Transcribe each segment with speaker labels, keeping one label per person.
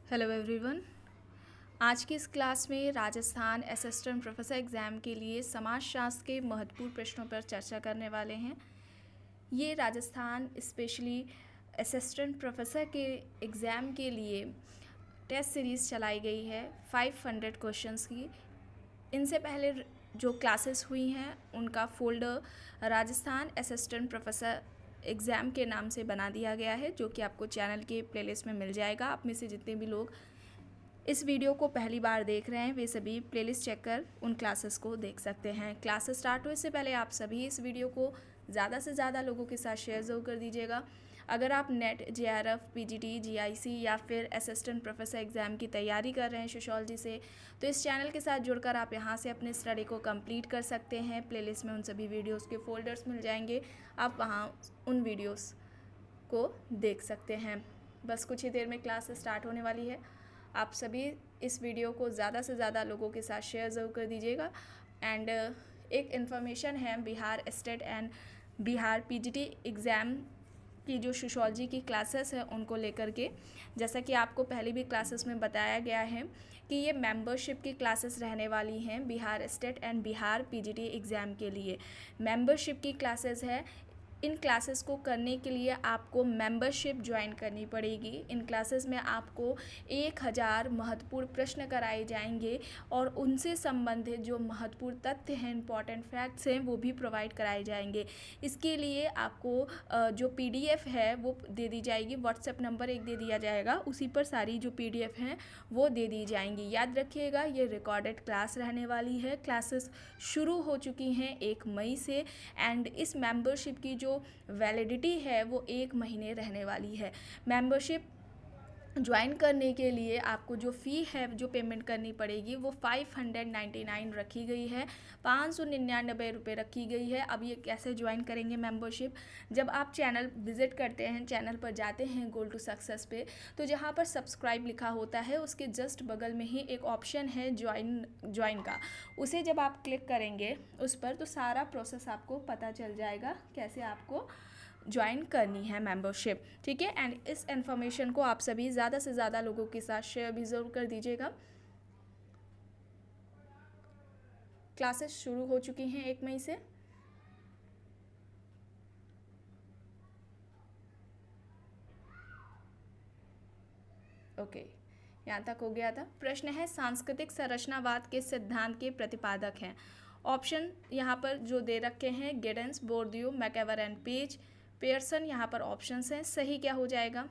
Speaker 1: Hello everyone. आज की इस क्लास में राजस्थान असिस्टेंट प्रोफेसर एग्ज़ाम के लिए समाजशास्त्र के महत्वपूर्ण प्रश्नों पर चर्चा करने वाले हैं। ये राजस्थान स्पेशली असिस्टेंट प्रोफेसर के एग्ज़ाम के लिए टेस्ट सीरीज़ चलाई गई है 500 क्वेश्चंस की। इनसे पहले जो क्लासेस हुई हैं उनका folder Rajasthan assistant professor exam के नाम से बना दिया गया है, जो कि आपको चैनल के प्लेलिस्ट में मिल जाएगा। आप में से जितने भी लोग इस वीडियो को पहली बार देख रहे हैं वे सभी प्लेलिस्ट चेक कर उन क्लासेस को देख सकते हैं। क्लासेस स्टार्ट होने से पहले आप सभी इस वीडियो को ज़्यादा से ज़्यादा लोगों के साथ शेयर ज़रूर कर दीजिएगा। अगर आप नेट, JRF, PGT, GIC या फिर असिस्टेंट प्रोफेसर एग्ज़ाम की तैयारी कर रहे हैं सोशियोलॉजी से, तो इस चैनल के साथ जुड़कर आप यहाँ से अपने स्टडी को कंप्लीट कर सकते हैं। प्लेलिस्ट में उन सभी वीडियोज़ के फोल्डर्स मिल जाएंगे, आप वहाँ उन वीडियोज़ को देख सकते हैं। बस कुछ ही देर में क्लास स्टार्ट होने वाली है। आप सभी इस वीडियो को ज़्यादा से ज़्यादा लोगों के साथ शेयर ज़रूर कर दीजिएगा। एंड एक इन्फॉर्मेशन है, Bihar state and Bihar PGT exam की जो सोशियोलॉजी की क्लासेस है उनको लेकर के, जैसा कि आपको पहले भी क्लासेस में बताया गया है कि ये मेंबरशिप की क्लासेस रहने वाली हैं Bihar state and Bihar PGT exam के लिए। मेंबरशिप की क्लासेस है। इन क्लासेस को करने के लिए आपको मेंबरशिप ज्वाइन करनी पड़ेगी। इन क्लासेस में आपको 1000 महत्वपूर्ण प्रश्न कराए जाएंगे और उनसे संबंधित जो महत्वपूर्ण तथ्य हैं, इंपॉर्टेंट फैक्ट्स हैं, वो भी प्रोवाइड कराए जाएंगे। इसके लिए आपको जो PDF है वो दे दी जाएगी। व्हाट्सएप नंबर एक दे दिया जाएगा, उसी पर सारी जो PDF हैं वो दे दी जाएंगी। याद रखिएगा, ये रिकॉर्डेड क्लास रहने वाली है। क्लासेस शुरू हो चुकी हैं 1 मई से एंड इस मेंबरशिप की जो वैलिडिटी है वो 1 महीने रहने वाली है। मेंबरशिप ज्वाइन करने के लिए आपको जो फ़ी है, जो पेमेंट करनी पड़ेगी, वो 599 रखी गई है, 599 रुपये रखी गई है। अब ये कैसे ज्वाइन करेंगे मेंबरशिप? जब आप चैनल विज़िट करते हैं, चैनल पर जाते हैं गोल टू सक्सेस पे, तो जहाँ पर सब्सक्राइब लिखा होता है उसके जस्ट बगल में ही एक ऑप्शन है ज्वाइन का। उसे जब आप क्लिक करेंगे उस पर, तो सारा प्रोसेस आपको पता चल जाएगा कैसे आपको ज्वाइन करनी है मेंबरशिप। ठीक है, एंड इस इन्फॉर्मेशन को आप सभी ज़्यादा से ज़्यादा लोगों के साथ शेयर भी ज़रूर कर दीजिएगा। क्लासेस शुरू हो चुकी हैं 1 मई से। ओके, यहाँ तक हो गया था। प्रश्न है, सांस्कृतिक संरचनावाद के सिद्धांत के प्रतिपादक हैं। ऑप्शन यहाँ पर जो दे रखे हैं, गिडेंस, बोर्दियो, मैकएवर एंड पेज, पियर्सन, यहाँ पर ऑप्शंस हैं। सही क्या हो जाएगा?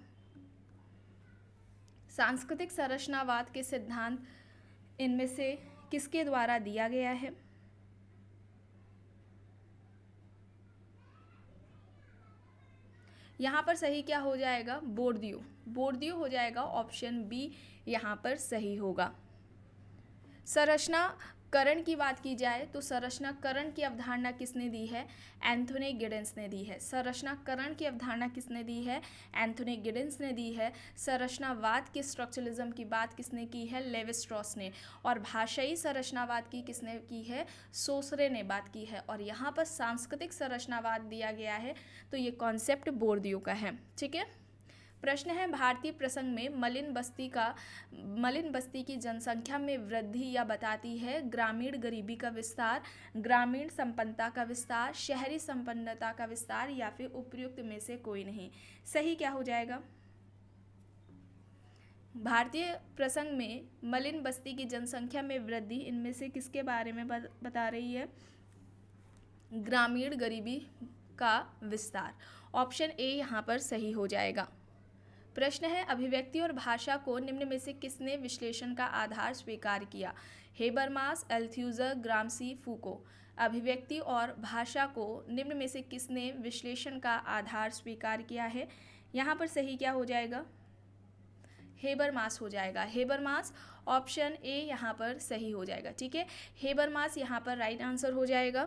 Speaker 1: सांस्कृतिक संरचनावाद के सिद्धांत इनमें से किसके द्वारा दिया गया है? यहाँ पर सही क्या हो जाएगा? बोर्दियो। बोर्दियो हो जाएगा, ऑप्शन बी यहाँ पर सही होगा। संरचनाकरण की बात की जाए तो संरचनाकरण की अवधारणा किसने दी है? एंथोनी गिडेंस ने दी है। संरचनाकरण की अवधारणा किसने दी है? एंथोनी गिडेंस ने दी है। संरचनावाद के स्ट्रक्चरलिज्म की बात किसने की है? लेवी स्ट्रॉस ने। और भाषाई संरचनावाद की किसने की है? सोसरे ने बात की है। और यहाँ पर सांस्कृतिक संरचनावाद दिया गया है, तो ये कॉन्सेप्ट बोर्दियो का है। ठीक है। प्रश्न है, भारतीय प्रसंग में मलिन बस्ती की जनसंख्या में वृद्धि या बताती है ग्रामीण गरीबी का विस्तार, ग्रामीण संपन्नता का विस्तार, शहरी संपन्नता का विस्तार या फिर उपयुक्त में से कोई नहीं। सही क्या हो जाएगा? भारतीय प्रसंग में मलिन बस्ती की जनसंख्या में वृद्धि इनमें से किसके बारे में बता रही है? ग्रामीण गरीबी का विस्तार। ऑप्शन ए यहाँ पर सही हो जाएगा। प्रश्न है, अभिव्यक्ति और भाषा को निम्न में से किसने विश्लेषण का आधार स्वीकार किया? हेबरमास, एल्थ्यूजर, ग्रामसी, फूको। अभिव्यक्ति और भाषा को निम्न में से किसने विश्लेषण का आधार स्वीकार किया है? यहाँ पर सही क्या हो जाएगा? हेबरमास हो जाएगा। हेबरमास, ऑप्शन ए यहाँ पर सही हो जाएगा। ठीक है, हेबरमास यहाँ पर राइट आंसर हो जाएगा।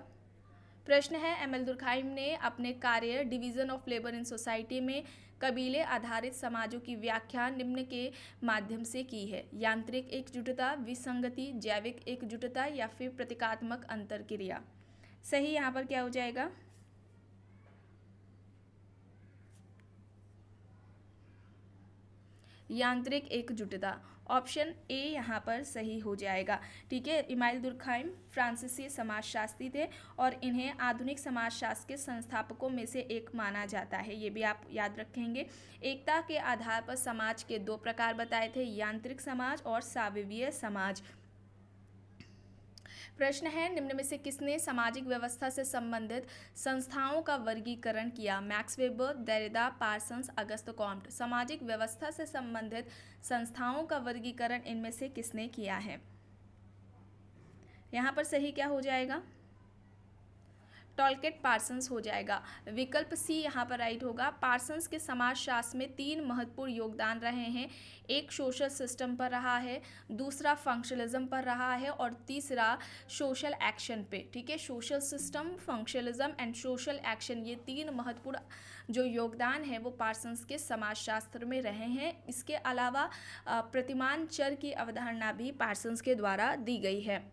Speaker 1: प्रश्न है, एम एल दुर्खाइम ने अपने कार्य division of labour in society में कबीले आधारित समाजों की व्याख्या निम्न के माध्यम से की है? यांत्रिक एकजुटता, विसंगति, जैविक एकजुटता या फिर प्रतीकात्मक अंतरक्रिया। सही यहाँ पर क्या हो जाएगा? यांत्रिक एकजुटता। ऑप्शन ए यहाँ पर सही हो जाएगा। ठीक है, इमाइल दुर्खाइम फ्रांसीसी समाजशास्त्री थे और इन्हें आधुनिक समाजशास्त्र के संस्थापकों में से एक माना जाता है, ये भी आप याद रखेंगे। एकता के आधार पर समाज के दो प्रकार बताए थे, यांत्रिक समाज और साविवीय समाज। प्रश्न है, निम्न में से किसने सामाजिक व्यवस्था से संबंधित संस्थाओं का वर्गीकरण किया? Max weber, देरिडा, Parsons, Auguste Comte. सामाजिक व्यवस्था से संबंधित संस्थाओं का वर्गीकरण इनमें से किसने किया है? यहाँ पर सही क्या हो जाएगा? टॉलकेट पार्सन्स हो जाएगा। विकल्प सी यहाँ पर राइट होगा। पार्सन्स के समाजशास्त्र में 3 महत्वपूर्ण योगदान रहे हैं। एक सोशल सिस्टम पर रहा है, दूसरा फंक्शनलिज्म पर रहा है और तीसरा सोशल एक्शन पे। ठीक है, social system, functionalism and social action, ये 3 महत्वपूर्ण जो योगदान है वो पार्सन्स के समाजशास्त्र में रहे हैं। इसके अलावा प्रतिमान चर की अवधारणा भी पार्सन्स के द्वारा दी गई है।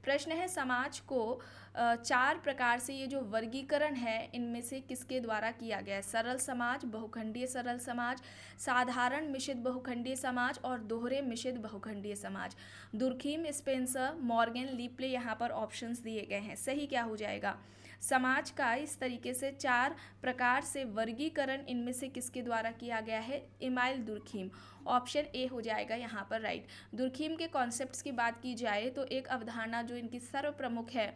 Speaker 1: प्रश्न है, समाज को 4 प्रकार से ये जो वर्गीकरण है इनमें से किसके द्वारा किया गया है? सरल समाज, बहुखंडीय सरल समाज, साधारण मिश्रित बहुखंडीय समाज और दोहरे मिश्रित बहुखंडीय समाज। दुर्खीम, स्पेंसर, मॉर्गन, लिप्ले यहाँ पर ऑप्शंस दिए गए हैं। सही क्या हो जाएगा? समाज का इस तरीके से 4 प्रकार से वर्गीकरण इनमें से किसके द्वारा किया गया है? Email Durkheim. ऑप्शन ए हो जाएगा यहाँ पर राइट। दुर्खीम के कॉन्सेप्ट्स की बात की जाए तो एक अवधारणा जो इनकी सर्वप्रमुख है,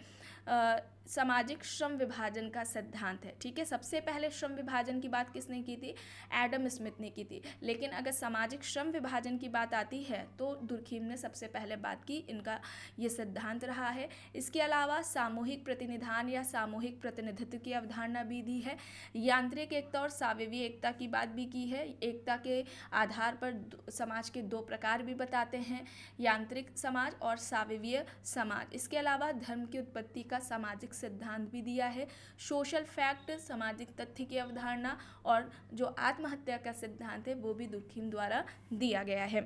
Speaker 1: सामाजिक श्रम विभाजन का सिद्धांत है। ठीक है, सबसे पहले श्रम विभाजन की बात किसने की थी? एडम स्मिथ ने की थी। लेकिन अगर सामाजिक श्रम विभाजन की बात आती है तो दुर्खीम ने सबसे पहले बात की, इनका ये सिद्धांत रहा है। इसके अलावा सामूहिक प्रतिनिधान या सामूहिक प्रतिनिधित्व की अवधारणा भी दी है। यांत्रिक एकता और साविवीय एकता की बात भी की है। एकता के आधार पर समाज के 2 प्रकार भी बताते हैं, यांत्रिक समाज और साविवीय समाज। इसके अलावा धर्म की उत्पत्ति का सामाजिक सिद्धांत भी दिया है। सोशल फैक्ट, सामाजिक तथ्य की अवधारणा और जो आत्महत्या का सिद्धांत है वो भी दुर्खीम द्वारा दिया गया है।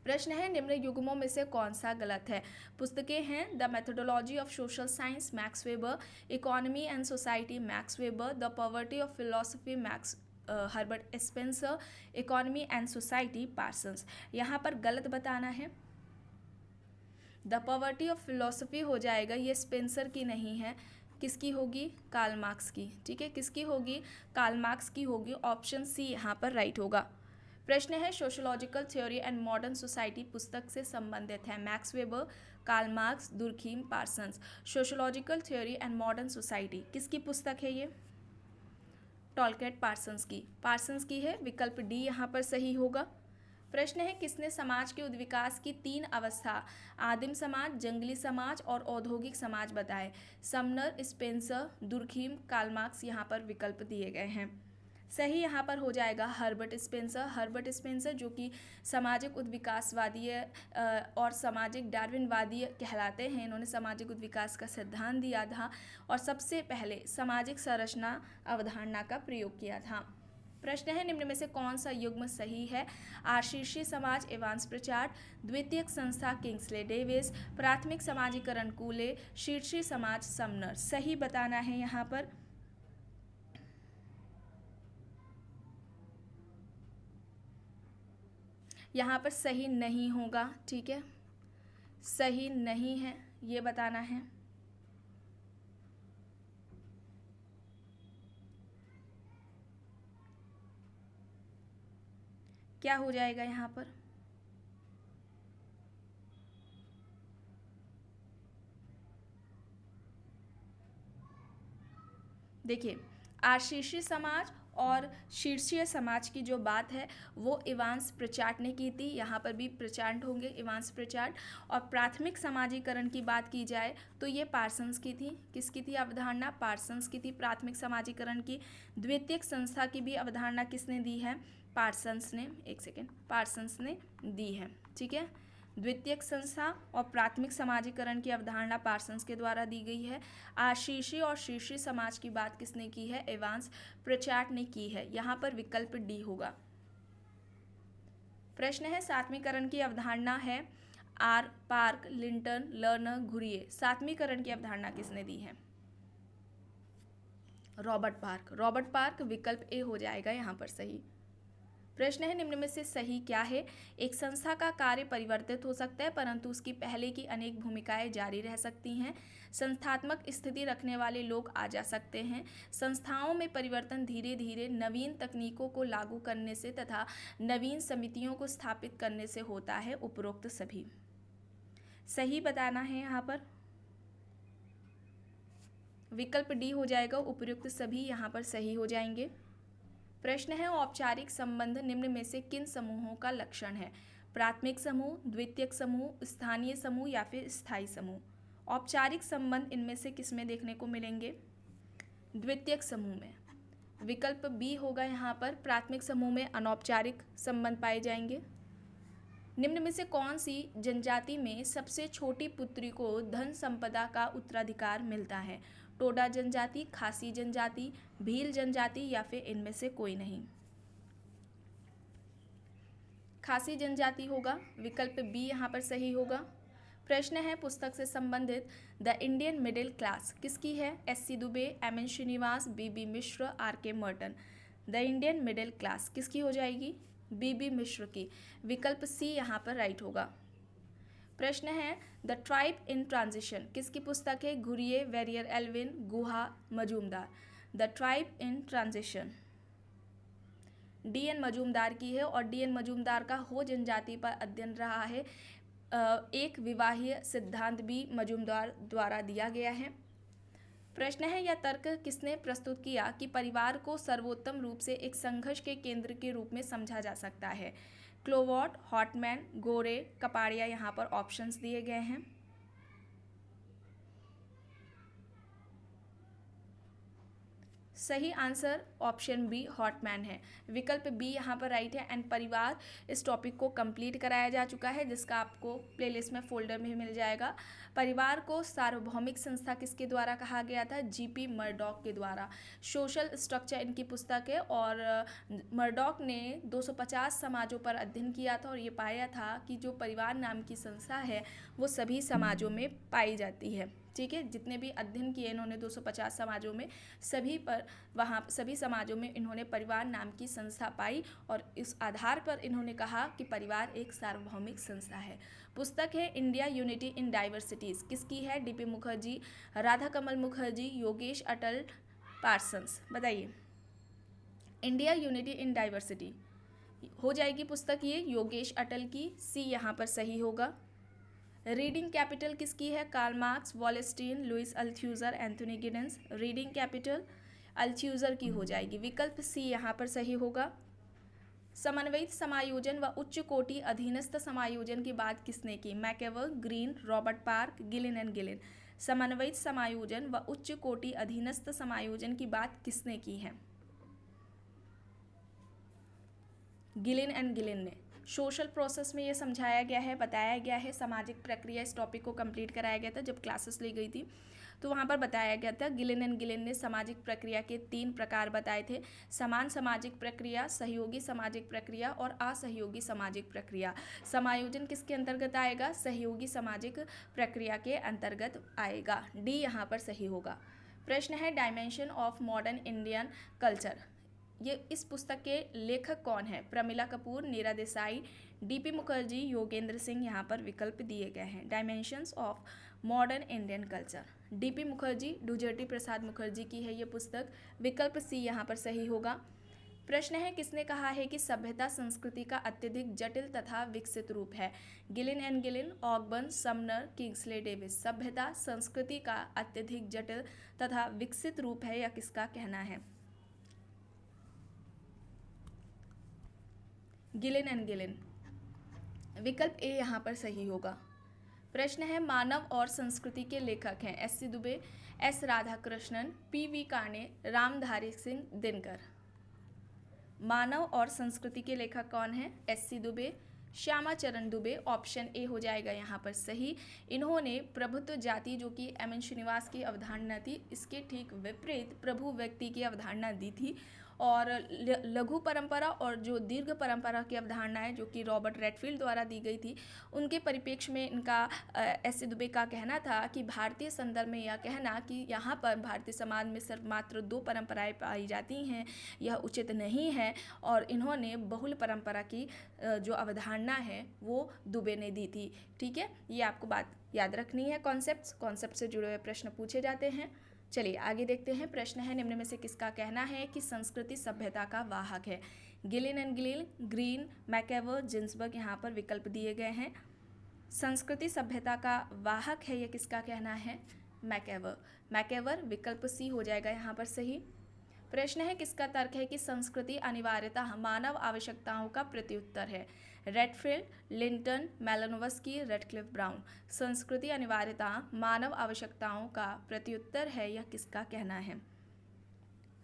Speaker 1: प्रश्न है, निम्न युग्मों में से कौन सा गलत है? पुस्तकें हैं the methodology of social science max weber, economy and society max weber, the poverty of philosophy max Herbert Spencer, economy and society Parsons. यहाँ पर गलत बताना है। द पॉवर्टी ऑफ फिलॉसफी हो जाएगा, ये स्पेंसर की नहीं है, किसकी होगी? कार्ल मार्क्स की। ठीक है, किसकी होगी? कार्ल मार्क्स की होगी। ऑप्शन सी यहाँ पर राइट होगा। प्रश्न है, sociological theory and modern society पुस्तक से संबंधित है? Max Weber, Karl Marx, Durkheim, Parsons. Sociological theory and modern society किसकी पुस्तक है ये? टॉलकेट पार्सन्स की। पार्सन्स की है, विकल्प डी यहाँ पर सही होगा। प्रश्न है, किसने समाज के उद्विकास की 3 अवस्था आदिम समाज, जंगली समाज और औद्योगिक समाज बताए? Sumner, Spencer, Durkheim, Karl Marx यहाँ पर विकल्प दिए गए हैं। सही यहाँ पर हो जाएगा हर्बर्ट स्पेंसर। हर्बर्ट स्पेंसर जो कि सामाजिक उद्विकासवादी और सामाजिक डार्विनवादी कहलाते हैं, इन्होंने सामाजिक उद्विकास का सिद्धांत दिया था और सबसे पहले सामाजिक संरचना अवधारणा का प्रयोग किया था। प्रश्न है, निम्न में से कौन सा युग्म सही है? आशीर्षीय समाज एवांस प्रचार, द्वितीयक संस्था किंग्सले डेविस, प्राथमिक समाजीकरण कूले, शीर्षीय समाज समनर। सही बताना है यहाँ पर। यहाँ पर सही नहीं होगा। ठीक है, सही नहीं है, ये बताना है। क्या हो जाएगा यहाँ पर? देखिए, आशीर्षीय समाज और शीर्षीय समाज की जो बात है वो इवांस प्रचार्ट ने की थी। यहाँ पर भी प्रचार्ट होंगे, इवांस प्रचार्ट। और प्राथमिक समाजीकरण की बात की जाए तो ये पार्सन्स की थी। किसकी थी अवधारणा? पार्सन्स की थी प्राथमिक समाजीकरण की। द्वितीयक संस्था की भी अवधारणा किसने दी है? पार्सन्स ने। एक सेकेंड, पार्सन्स ने दी है। ठीक है, द्वितीयक संस्था और प्राथमिक समाजीकरण की अवधारणा पार्सन्स के द्वारा दी गई है। आशीर्षीय और शीर्षीय समाज की बात किसने की है? इवांस प्रचार्ट ने की है। यहाँ पर विकल्प डी होगा। प्रश्न है, सातवीकरण की अवधारणा है R Park, Linton, Lerner, Ghurye. सातवीकरण की अवधारणा किसने दी है? Robert park. रॉबर्ट पार्क, विकल्प ए हो जाएगा यहाँ पर सही। प्रश्न है निम्न में से सही क्या है। एक संस्था का कार्य परिवर्तित हो सकता है परंतु उसकी पहले की अनेक भूमिकाएं जारी रह सकती हैं। संस्थात्मक स्थिति रखने वाले लोग आ जा सकते हैं। संस्थाओं में परिवर्तन धीरे धीरे नवीन तकनीकों को लागू करने से तथा नवीन समितियों को स्थापित करने से होता है। उपरोक्त सभी सही बताना है। यहाँ पर विकल्प डी हो जाएगा। उपयुक्त सभी यहाँ पर सही हो जाएंगे। प्रश्न है औपचारिक संबंध निम्न में से किन समूहों का लक्षण है। प्राथमिक समूह, द्वितीयक समूह, स्थानीय समूह या फिर स्थायी समूह। औपचारिक संबंध इनमें से किस में देखने को मिलेंगे। द्वितीयक समूह में। विकल्प बी होगा यहाँ पर। प्राथमिक समूह में अनौपचारिक संबंध पाए जाएंगे। निम्न में से कौन सी जनजाति में सबसे छोटी पुत्री को धन संपदा का उत्तराधिकार मिलता है। टोडा जनजाति, खासी जनजाति, भील जनजाति या फिर इनमें से कोई नहीं। खासी जनजाति होगा। विकल्प बी यहाँ पर सही होगा। प्रश्न है पुस्तक से संबंधित द इंडियन मिडिल क्लास किसकी है। S C. Dube, M N. Srinivas, B B. Mishra, R K. Merton. The Indian middle class किसकी हो जाएगी। बी.बी. मिश्र की। विकल्प सी यहाँ पर राइट होगा। प्रश्न है द ट्राइब इन ट्रांजिशन किसकी पुस्तक है। Ghurye, Verrier Elwin, Guha, Majumdar. The tribe in transition DN. Majumdar की है और डी.एन. मजूमदार का हो जनजाति पर अध्ययन रहा है। एक विवाहीय सिद्धांत भी मजूमदार द्वारा दिया गया है। प्रश्न है यह तर्क किसने प्रस्तुत किया कि परिवार को सर्वोत्तम रूप से एक संघर्ष के केंद्र के रूप में समझा जा सकता है। क्लोवॉट, हॉटमैन, गोरे, कपाड़िया यहाँ पर ऑप्शंस दिए गए हैं। सही आंसर ऑप्शन बी हॉटमैन है। विकल्प बी यहाँ पर राइट है। एंड परिवार इस टॉपिक को कंप्लीट कराया जा चुका है जिसका आपको प्लेलिस्ट में फोल्डर में मिल जाएगा। परिवार को सार्वभौमिक संस्था किसके द्वारा कहा गया था। जीपी मर्डॉक के द्वारा। सोशल स्ट्रक्चर इनकी पुस्तक है और मर्डॉक ने 250 समाजों पर अध्ययन किया था और ये पाया था कि जो परिवार नाम की संस्था है वो सभी समाजों में पाई जाती है। ठीक है, जितने भी अध्ययन किए इन्होंने 250 समाजों में सभी पर वहाँ सभी समाजों में इन्होंने परिवार नाम की संस्था पाई और इस आधार पर इन्होंने कहा कि परिवार एक सार्वभौमिक संस्था है। पुस्तक है इंडिया यूनिटी इन डाइवर्सिटीज़ किसकी है। डीपी मुखर्जी, राधा कमल मुखर्जी, योगेश अटल, पार्सन्स। बताइए। इंडिया यूनिटी इन डाइवर्सिटी हो जाएगी पुस्तक ये योगेश अटल की। सी यहाँ पर सही होगा। रीडिंग कैपिटल किसकी है। Karl Marx, Wallerstein, Louis Althusser, Anthony Giddens. Reading capital Althusser की हो जाएगी। विकल्प सी यहाँ पर सही होगा। समन्वयित समायोजन व उच्च कोटि अधीनस्थ समायोजन की बात किसने की। MacIver, Green, Robert Park, Gillin and Gillin. समन्वयित समायोजन व उच्च कोटि अधीनस्थ समायोजन की बात किसने की है। गिलिन एंड गिलिन ने। सोशल प्रोसेस में ये समझाया गया है, बताया गया है। सामाजिक प्रक्रिया इस टॉपिक को कंप्लीट कराया गया था जब क्लासेस ली गई थी तो वहाँ पर बताया गया था। गिलिन एंड गिलिन ने सामाजिक प्रक्रिया के 3 प्रकार बताए थे। समान सामाजिक प्रक्रिया, सहयोगी सामाजिक प्रक्रिया और असहयोगी सामाजिक प्रक्रिया। समायोजन किसके अंतर्गत आएगा। सहयोगी सामाजिक प्रक्रिया के अंतर्गत आएगा। डी यहाँ पर सही होगा। प्रश्न है dimension of modern Indian culture ये इस पुस्तक के लेखक कौन है। प्रमिला कपूर, नीरा देसाई, डीपी मुखर्जी, योगेंद्र सिंह। यहाँ पर विकल्प दिए गए हैं। Dimensions of modern Indian culture DP Mukherjee, Dhurjati Prasad Mukherjee की है ये पुस्तक। विकल्प सी यहाँ पर सही होगा। प्रश्न है किसने कहा है कि सभ्यता संस्कृति का अत्यधिक जटिल तथा विकसित रूप है। Gillin and Gillin, Ogburn, Sumner, Kingsley Davis. सभ्यता संस्कृति का अत्यधिक जटिल तथा विकसित रूप है या किसका कहना है। Gillin and Gillin. विकल्प ए यहाँ पर सही होगा। प्रश्न है मानव और संस्कृति के लेखक हैं। S C. Dube, S. Radhakrishnan, P V. Kane, Ramdhari Singh Dinkar. मानव और संस्कृति के लेखक कौन हैं। एस.सी. दुबे, श्यामा चरण दुबे। ऑप्शन ए हो जाएगा यहाँ पर सही। इन्होंने प्रभुत्व जाति जो कि एम.एन. श्रीनिवास की अवधारणा थी इसके ठीक विपरीत प्रभु व्यक्ति की अवधारणा दी थी और लघु परंपरा और जो दीर्घ परंपरा की अवधारणा है जो कि रॉबर्ट रेडफील्ड द्वारा दी गई थी, उनके परिप्रेक्ष्य में इनका एस ए दुबे का कहना था कि भारतीय संदर्भ में यह कहना कि यहाँ पर भारतीय समाज में सिर्फ मात्र 2 परंपराएं पाई जाती हैं, यह उचित नहीं है। और इन्होंने बहुल परंपरा की जो अवधारणा है वो दुबे ने दी थी। ठीक है, ये आपको बात याद रखनी है। कॉन्सेप्ट से जुड़े हुए प्रश्न पूछे जाते हैं। चलिए आगे देखते हैं। प्रश्न है, निम्न में से किसका कहना है कि संस्कृति सभ्यता का वाहक है? Gillin and Gillin, Green, MacIver, Ginsberg यहाँ पर विकल्प दिए गए हैं। संस्कृति सभ्यता का वाहक है, यह किसका कहना है? मैकेवर विकल्प सी हो जाएगा यहाँ पर सही। प्रश्न है, किसका तर्क है कि संस्कृति अनिवार्यतः मानव आवश्यकताओं का प्रत्युत्तर है? Redfield, Linton, Malinowski, Radcliffe Brown. संस्कृति अनिवार्यतः मानव आवश्यकताओं का प्रत्युत्तर है, यह किसका कहना है?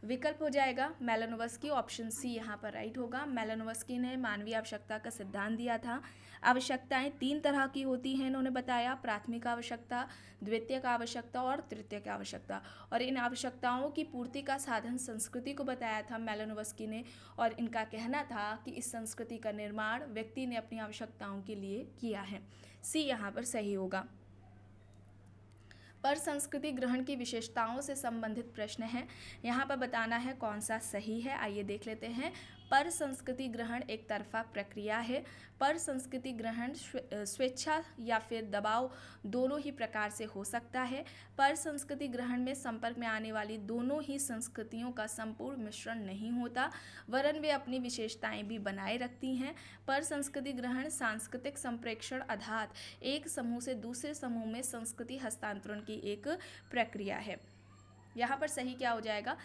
Speaker 1: विकल्प हो जाएगा मेलानोव्स्की, ऑप्शन सी यहाँ पर राइट होगा। मेलानोव्स्की ने मानवीय आवश्यकता का सिद्धांत दिया था। आवश्यकताएं 3 तरह की होती हैं, इन्होंने बताया, प्राथमिक आवश्यकता, द्वितीयक आवश्यकता और तृतीयक आवश्यकता। और इन आवश्यकताओं की पूर्ति का साधन संस्कृति को बताया था मेलानोव्स्की ने। और इनका कहना था कि इस संस्कृति का निर्माण व्यक्ति ने अपनी आवश्यकताओं के लिए किया है। सी यहाँ पर सही होगा। पर संस्कृति ग्रहण की विशेषताओं से संबंधित प्रश्न है, यहाँ पर बताना है कौन सा सही है। आइए देख लेते हैं। पर संस्कृति ग्रहण एक तरफा प्रक्रिया है। पर संस्कृति ग्रहण स्वेच्छा या फिर दबाव दोनों ही प्रकार से हो सकता है। पर संस्कृति ग्रहण में संपर्क में आने वाली दोनों ही संस्कृतियों का संपूर्ण मिश्रण नहीं होता, वरन वे अपनी विशेषताएं भी बनाए रखती हैं। पर संस्कृति ग्रहण सांस्कृतिक संप्रेक्षण अर्थात एक समूह से दूसरे समूह में संस्कृति हस्तांतरण की एक प्रक्रिया है। यहाँ पर सही क्या हो जाएगा?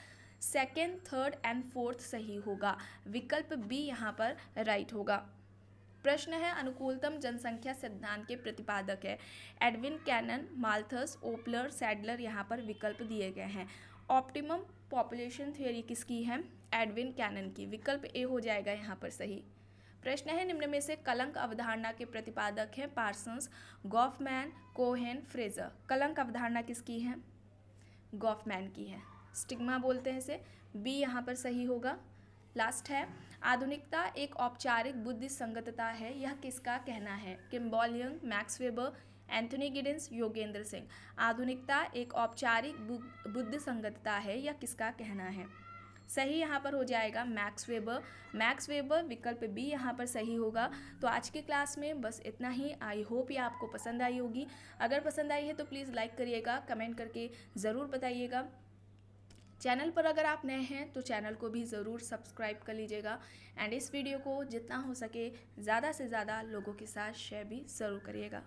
Speaker 1: सेकेंड, थर्ड एंड फोर्थ सही होगा। विकल्प बी यहाँ पर राइट होगा। प्रश्न है, अनुकूलतम जनसंख्या सिद्धांत के प्रतिपादक है? एडविन कैनन, माल्थस, ओपलर, सैडलर यहाँ पर विकल्प दिए गए हैं। ऑप्टिमम पॉपुलेशन थ्योरी किसकी है? एडविन कैनन की। विकल्प ए हो जाएगा यहाँ पर सही। प्रश्न है, निम्न में से कलंक अवधारणा के प्रतिपादक हैं? Parsons, Goffman, Cohen, Fraser. कलंक अवधारणा किसकी है? गॉफमैन की है। स्टिग्मा बोलते हैं इसे। बी यहाँ पर सही होगा। लास्ट है, आधुनिकता एक औपचारिक बुद्धि संगतता है, यह किसका कहना है? Kimball young, max weber, Anthony Giddens, Yogendra Singh. आधुनिकता एक औपचारिक बुद्धि संगतता है, यह किसका कहना है? सही यहाँ पर हो जाएगा मैक्स वेबर। विकल्प बी यहाँ पर सही होगा। तो आज की क्लास में बस इतना ही। आई होप ये आपको पसंद आई होगी। अगर पसंद आई है तो प्लीज़ लाइक करिएगा, कमेंट करके ज़रूर बताइएगा। चैनल पर अगर आप नए हैं तो चैनल को भी ज़रूर सब्सक्राइब कर लीजिएगा। एंड इस वीडियो को जितना हो सके ज़्यादा से ज़्यादा लोगों के साथ शेयर भी ज़रूर करिएगा।